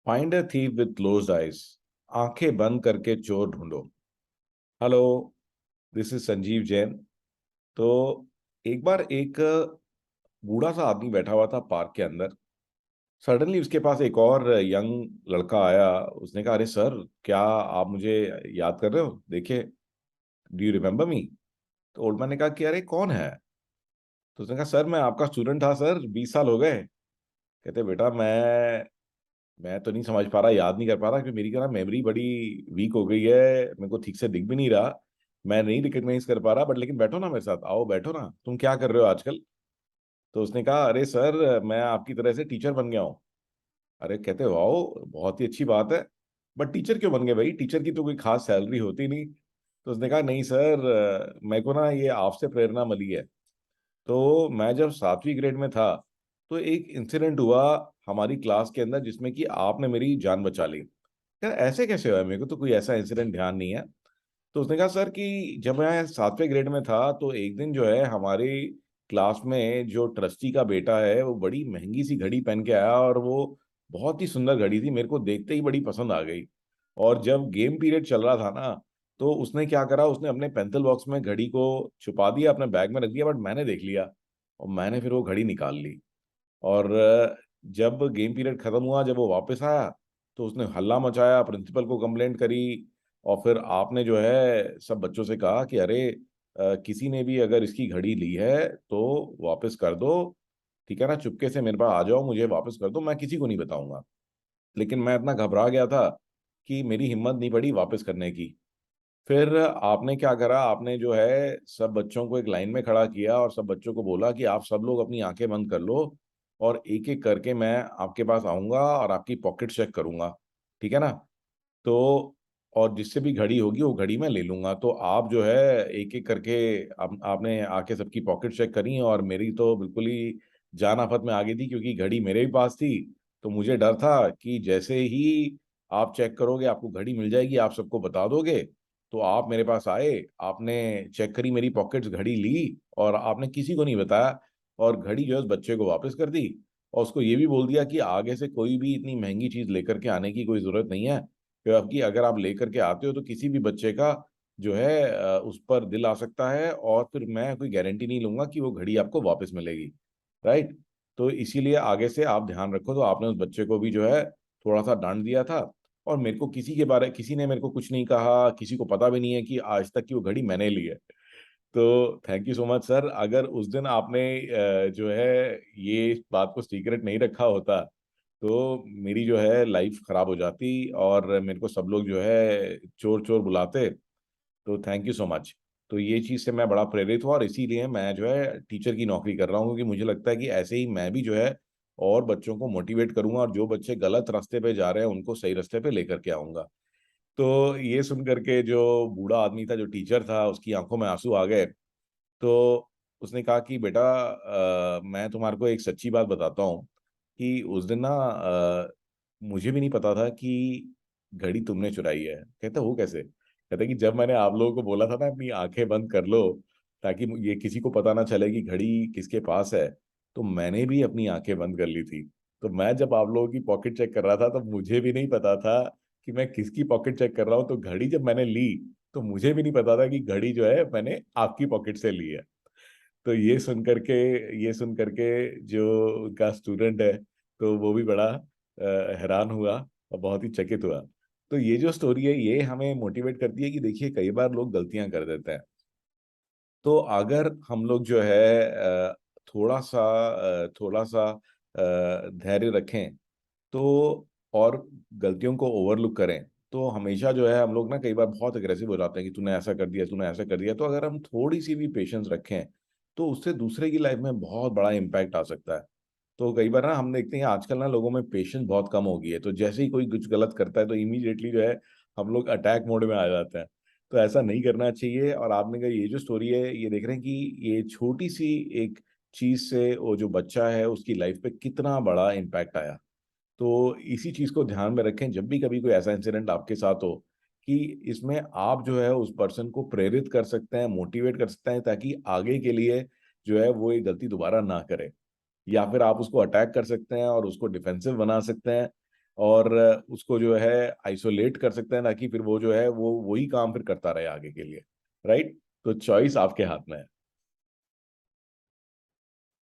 Find a thief with closed eyes. आंखें बंद करके चोर ढूंढो। Hello, this is Sanjeev Jain. तो एक बार एक बूढ़ा सा आदमी बैठा हुआ था पार्क के अंदर। सडनली उसके पास एक और यंग लड़का आया। उसने कहा, अरे सर, क्या आप मुझे याद कर रहे हो? देखिए, डू यू रिमेम्बर मी? तो ओल्ड मैन ने कहा कि अरे कौन है? तो उसने कहा, सर मैं आपका स्टूडेंट था सर, 20 साल हो गए। कहते, बेटा मैं तो नहीं समझ पा रहा, याद नहीं कर पा रहा, क्योंकि मेरी क्या ना मेमोरी बड़ी वीक हो गई है। मेरे को ठीक से दिख भी नहीं रहा। मैं नहीं रिकग्नाइज कर पा रहा, बट लेकिन बैठो ना मेरे साथ, आओ बैठो ना, तुम क्या कर रहे हो आजकल? तो उसने कहा, अरे सर मैं आपकी तरह से टीचर बन गया हूँ। अरे, कहते, वाओ, बहुत ही अच्छी बात है। बट टीचर क्यों बन गए भाई? टीचर की तो कोई खास सैलरी होती नहीं। तो उसने कहा, नहीं सर, मेरे को ना ये आपसे प्रेरणा मिली है। तो मैं जब 7वीं ग्रेड में था, तो एक इंसिडेंट हुआ हमारी क्लास के अंदर, जिसमें कि आपने मेरी जान बचा ली। यार ऐसे कैसे हुआ? मेरे को तो कोई ऐसा इंसिडेंट ध्यान नहीं है। तो उसने कहा, सर कि जब मैं 7वें ग्रेड में था, तो एक दिन जो है हमारी क्लास में जो ट्रस्टी का बेटा है, वो बड़ी महंगी सी घड़ी पहन के आया, और वो बहुत ही सुंदर घड़ी थी, मेरे को देखते ही बड़ी पसंद आ गई। और जब गेम पीरियड चल रहा था ना, तो उसने क्या करा, उसने अपने पेंसिल बॉक्स में घड़ी को छुपा दिया, अपने बैग में रख दिया, बट मैंने देख लिया। और मैंने फिर वो घड़ी निकाल ली। और जब गेम पीरियड खत्म हुआ, जब वो वापस आया, तो उसने हल्ला मचाया, प्रिंसिपल को कंप्लेंट करी। और फिर आपने जो है सब बच्चों से कहा कि अरे, किसी ने भी अगर इसकी घड़ी ली है तो वापस कर दो। ठीक है ना, चुपके से मेरे पास आ जाओ, मुझे वापस कर दो, मैं किसी को नहीं बताऊंगा। लेकिन मैं इतना घबरा गया था कि मेरी हिम्मत नहीं पड़ी वापस करने की। फिर आपने क्या करा, आपने जो है सब बच्चों को एक लाइन में खड़ा किया, और सब बच्चों को बोला कि आप सब लोग अपनी आंखें बंद कर लो, और एक एक करके मैं आपके पास आऊंगा और आपकी पॉकेट चेक करूंगा। ठीक है ना? तो और जिससे भी घड़ी होगी वो घड़ी मैं ले लूंगा। तो आप जो है एक एक करके आपने आके सबकी पॉकेट चेक करी, और मेरी तो बिल्कुल ही जान आफत में आ गई थी, क्योंकि घड़ी मेरे भी पास थी। तो मुझे डर था कि जैसे ही आप चेक करोगे, आपको घड़ी मिल जाएगी, आप सबको बता दोगे। तो आप मेरे पास आए, आपने चेक करी मेरी पॉकेट्स, घड़ी ली, और आपने किसी को नहीं बताया, और घड़ी जो है उस बच्चे को वापस कर दी। और उसको ये भी बोल दिया कि आगे से कोई भी इतनी महंगी चीज लेकर के आने की कोई जरूरत नहीं है, क्योंकि अगर आप लेकर के आते हो तो किसी भी बच्चे का जो है उस पर दिल आ सकता है, और फिर मैं कोई गारंटी नहीं लूंगा कि वो घड़ी आपको वापस मिलेगी। राइट? तो इसीलिए आगे से आप ध्यान रखो। तो आपने उस बच्चे को भी जो है थोड़ा सा डांट दिया था। और मेरे को किसी ने मेरे को कुछ नहीं कहा, किसी को पता भी नहीं है कि आज तक की वो घड़ी मैंने ली है। तो thank you so much sir. अगर उस दिन आपने जो है ये इस बात को सीक्रेट नहीं रखा होता, तो मेरी जो है लाइफ खराब हो जाती, और मेरे को सब लोग जो है चोर चोर बुलाते। तो थैंक यू सो मच। तो ये चीज़ से मैं बड़ा प्रेरित हुआ, और इसीलिए मैं जो है टीचर की नौकरी कर रहा हूँ, क्योंकि मुझे लगता है कि ऐसे ही मैं भी जो है और बच्चों को मोटिवेट करूंगा, और जो बच्चे गलत रास्ते पे जा रहे हैं उनको सही रास्ते पे लेकर के आऊंगा। तो ये सुन करके जो बूढ़ा आदमी था, जो टीचर था, उसकी आंखों में आंसू आ गए। तो उसने कहा कि बेटा, मैं तुम्हारे को एक सच्ची बात बताता हूँ कि उस दिन ना मुझे भी नहीं पता था कि घड़ी तुमने चुराई है। कहता, वो कैसे? कहता कि जब मैंने आप लोगों को बोला था ना अपनी आंखें बंद कर लो, ताकि ये किसी को पता ना चले कि घड़ी किसके पास है, तो मैंने भी अपनी आंखें बंद कर ली थी। तो मैं जब आप लोगों की पॉकेट चेक कर रहा था, तो मुझे भी नहीं पता था कि मैं किसकी पॉकेट चेक कर रहा हूँ। तो घड़ी जब मैंने ली, तो मुझे भी नहीं पता था कि घड़ी जो है मैंने आपकी पॉकेट से ली है। तो ये सुन करके जो उनका स्टूडेंट है, तो वो भी बड़ा हैरान हुआ, और बहुत ही चकित हुआ। तो ये जो स्टोरी है, ये हमें मोटिवेट करती है कि देखिए, कई बार लोग गलतियां कर देते हैं। तो अगर हम लोग जो है थोड़ा सा धैर्य रखें, तो और गलतियों को ओवरलुक करें, तो हमेशा जो है हम लोग ना कई बार बहुत अग्रेसिव हो जाते हैं कि तूने ऐसा कर दिया, तूने ऐसा कर दिया। तो अगर हम थोड़ी सी भी पेशेंस रखें, तो उससे दूसरे की लाइफ में बहुत बड़ा इम्पैक्ट आ सकता है। तो कई बार ना हम देखते हैं आजकल ना लोगों में पेशेंस बहुत कम हो गई है, तो जैसे ही कोई कुछ गलत करता है, तो इमीडिएटली जो है हम लोग अटैक मोड में आ जाते हैं। तो ऐसा नहीं करना चाहिए। और आपने कहा, ये जो स्टोरी है, ये देख रहे हैं कि ये छोटी सी एक चीज से वो जो बच्चा है उसकी लाइफ पे कितना बड़ा इम्पैक्ट आया। तो इसी चीज को ध्यान में रखें जब भी कभी कोई ऐसा इंसिडेंट आपके साथ हो, कि इसमें आप जो है उस पर्सन को प्रेरित कर सकते हैं, मोटिवेट कर सकते हैं, ताकि आगे के लिए जो है वो ये गलती दोबारा ना करे। या फिर आप उसको अटैक कर सकते हैं और उसको डिफेंसिव बना सकते हैं। और उसको जो है आइसोलेट कर सकते हैं, ना कि फिर वो जो है वो वही काम फिर करता रहे आगे के लिए। राइट? तो चॉइस आपके हाथ में है।